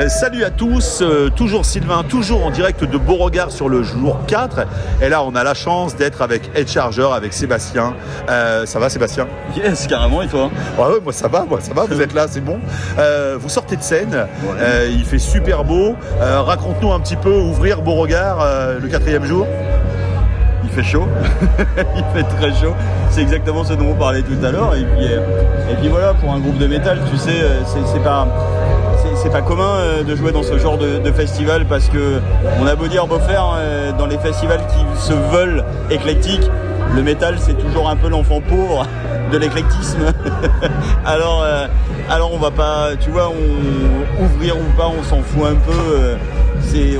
Salut à tous, toujours Sylvain, toujours en direct de Beauregard sur le jour 4. Et là, on a la chance d'être avec Head Charger, avec Sébastien. Ça va, Sébastien? Yes, carrément, et toi? Ouais, moi ça va, vous êtes là, c'est bon. Vous sortez de scène, ouais. Il fait super beau. Raconte-nous un petit peu, ouvrir Beauregard le 4e jour. Il fait chaud, il fait très chaud. C'est exactement ce dont on parlait tout à l'heure. Et puis voilà, pour un groupe de métal, tu sais, c'est pas commun de jouer dans ce genre de festival parce que on a beau dire beau faire dans les festivals qui se veulent éclectiques, le métal c'est toujours un peu l'enfant pauvre de l'éclectisme. alors on va pas, tu vois, ouvrir ou pas, on s'en fout un peu.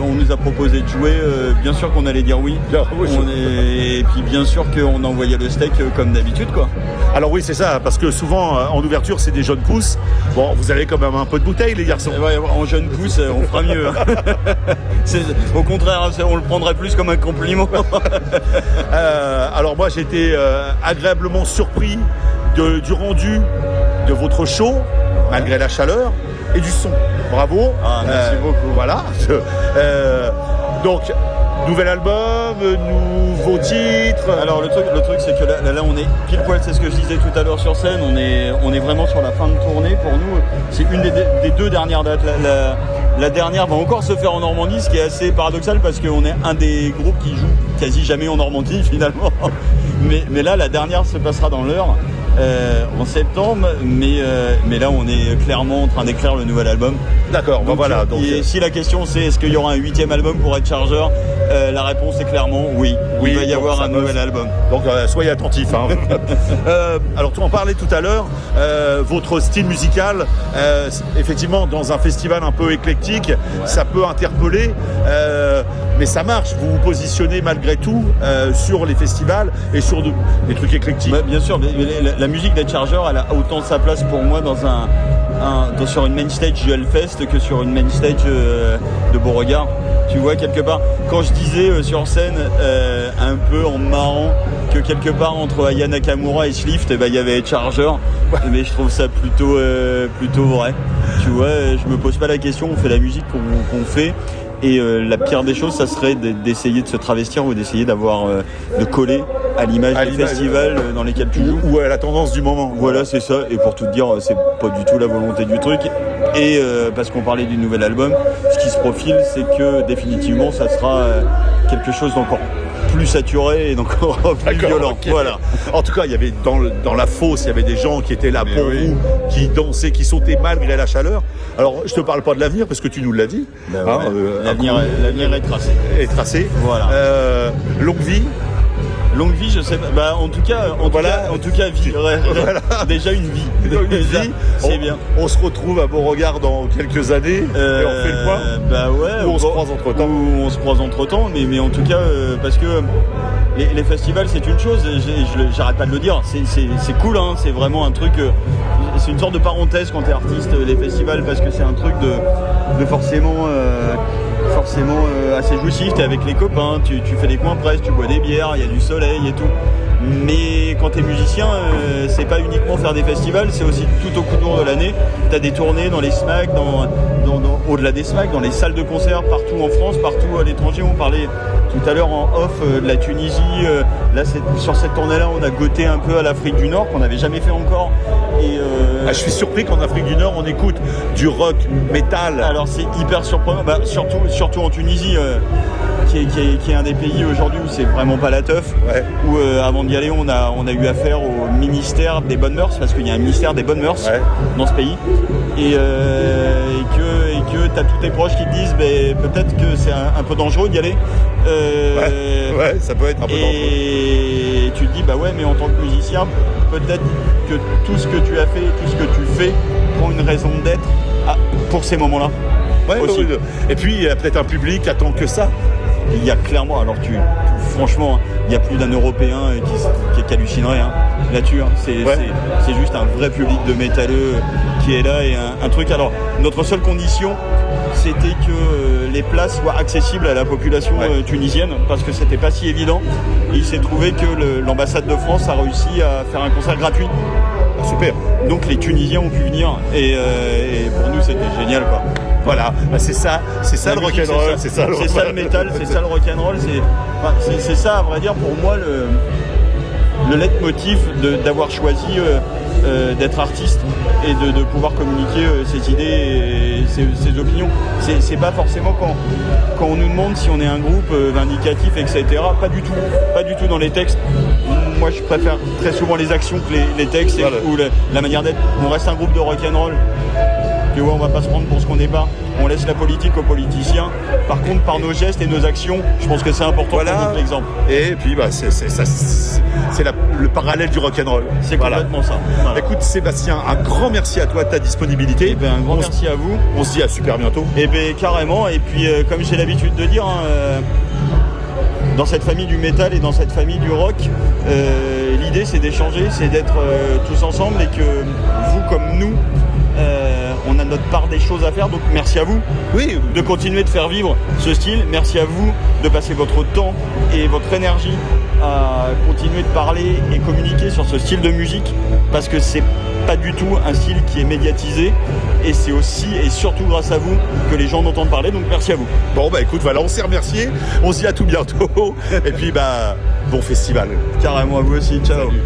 On nous a proposé de jouer, bien sûr qu'on allait dire oui. Et puis bien sûr qu'on envoyait le steak comme d'habitude, quoi. Alors oui, c'est ça, parce que souvent en ouverture c'est des jeunes pousses. Bon, vous avez quand même un peu de bouteille, les garçons. Ouais, en jeunes pousses, on fera mieux. Au contraire, on le prendrait plus comme un compliment. Alors moi j'ai été agréablement surpris du rendu de votre show, malgré la chaleur, et du son. Bravo. Merci beaucoup. Voilà. Donc, nouvel album, nouveau titre. Alors le truc c'est que là on est pile poil, c'est ce que je disais tout à l'heure sur scène, on est vraiment sur la fin de tournée pour nous. C'est une des deux dernières dates. La dernière va encore se faire en Normandie, ce qui est assez paradoxal parce qu'on est un des groupes qui joue quasi jamais en Normandie finalement. Mais là la dernière se passera dans l'heure. En septembre, mais là on est clairement en train d'écrire le nouvel album. D'accord, donc, voilà. Donc, et si la question c'est est-ce qu'il y aura un 8e album pour Head Charger, la réponse est clairement oui. Il va y avoir un nouvel album. Donc soyez attentifs. Hein. Alors tu en parlais tout à l'heure, votre style musical, effectivement dans un festival un peu éclectique, ça peut interpeller, mais ça marche. Vous vous positionnez malgré tout sur les festivals et sur des trucs éclectiques. Bien sûr, mais la musique d'Head Charger, elle a autant sa place pour moi sur une main stage du Hellfest que sur une main stage de Beauregard. Tu vois, quelque part, quand je disais sur scène, un peu en marrant, que quelque part entre Aya Nakamura et Slift, il y avait Head Charger, mais je trouve ça plutôt vrai. Tu vois, je me pose pas la question, on fait la musique qu'on fait. Et la pire des choses, ça serait d'essayer de se travestir ou d'essayer de coller à l'image des festivals dans lesquels tu joues. Ou à la tendance du moment. Voilà, c'est ça. Et pour tout te dire, c'est pas du tout la volonté du truc. Et parce qu'on parlait du nouvel album, ce qui se profile, c'est que définitivement, ça sera quelque chose d'encore plus saturé et d'encore plus violent. Okay. Voilà. En tout cas, il y avait dans la fosse, il y avait des gens qui étaient là pour vous, qui dansaient, qui sautaient malgré la chaleur. Alors, je te parle pas de l'avenir parce que tu nous l'as dit. L'avenir est tracé. Est tracé. Voilà. Longue vie. Longue vie, je sais pas. En tout cas, vie. Voilà. Déjà une vie. C'est bien. On se retrouve à Beauregard dans quelques années et on fait le point. Ou on se croise entre temps. Ou on se croise entre temps, mais en tout cas, parce que les festivals, c'est une chose. J'arrête pas de le dire. C'est cool, hein. C'est vraiment un truc. C'est une sorte de parenthèse quand t'es artiste, les festivals, parce que c'est un truc de forcément assez jouissif. T'es avec les copains, tu fais des coins presse, tu bois des bières, il y a du soleil et tout. Mais quand t'es musicien, c'est pas uniquement faire des festivals, c'est aussi tout au cours de l'année. T'as des tournées dans les SMAC, au-delà des SMAC, dans les salles de concert partout en France, partout à l'étranger. On parlait tout à l'heure en off de la Tunisie. Là, sur cette tournée-là, on a goûté un peu à l'Afrique du Nord qu'on n'avait jamais fait encore. Et je suis surpris qu'en Afrique du Nord, on écoute du rock métal. Alors c'est hyper surprenant, surtout en Tunisie. Qui est un des pays aujourd'hui où c'est vraiment pas la teuf. Ouais. Où avant d'y aller, on a eu affaire au ministère des bonnes mœurs, parce qu'il y a un ministère des bonnes mœurs dans ce pays. Et que t'as tous tes proches qui te disent peut-être que c'est un peu dangereux d'y aller. Ça peut être un peu dangereux. Et tu te dis mais en tant que musicien, peut-être que tout ce que tu as fait, tout ce que tu fais prend une raison d'être pour ces moments-là. Aussi. Et puis il y a peut-être un public qui attend que ça. Il y a clairement, franchement, il y a plus d'un Européen qui hallucinerait là-dessus. C'est juste un vrai public de métalleux qui est là et un truc. Alors, notre seule condition, c'était que les places soient accessibles à la population tunisienne, parce que c'était pas si évident. Et il s'est trouvé que l'ambassade de France a réussi à faire un concert gratuit. Super. Donc les Tunisiens ont pu venir et pour nous c'était génial, quoi. Voilà, bah, c'est ça le rock'n'roll, c'est ça le métal, c'est ça le rock'n'roll, c'est ça à vrai dire pour moi le leitmotiv d'avoir choisi d'être artiste et de pouvoir communiquer ses idées et ses opinions. C'est pas forcément quand on nous demande si on est un groupe vindicatif, etc. Pas du tout dans les textes. Moi je préfère très souvent les actions que les textes ou la manière d'être. On reste un groupe de rock'n'roll. Et ouais, on va pas se prendre pour ce qu'on n'est pas. On laisse la politique aux politiciens. Par contre, par nos gestes et nos actions, je pense que c'est important de montrer l'exemple. Et puis, bah, c'est le parallèle du rock'n'roll. C'est complètement ça. Voilà. Écoute, Sébastien, un grand merci à toi de ta disponibilité. Et ben, un grand merci à vous. On se dit à super bientôt. Et ben, carrément. Et puis, comme j'ai l'habitude de dire, dans cette famille du métal et dans cette famille du rock, l'idée c'est d'échanger, c'est d'être tous ensemble et que vous comme nous, on a notre part des choses à faire, donc merci à vous de continuer de faire vivre ce style, merci à vous de passer votre temps et votre énergie à continuer de parler et communiquer sur ce style de musique, parce que c'est pas du tout un style qui est médiatisé et c'est aussi et surtout grâce à vous que les gens en entendent parler, donc merci à vous. Bon bah écoute, voilà, on s'est remercié, on se dit à tout bientôt et puis bah bon festival. Carrément, à vous aussi, ciao. Salut.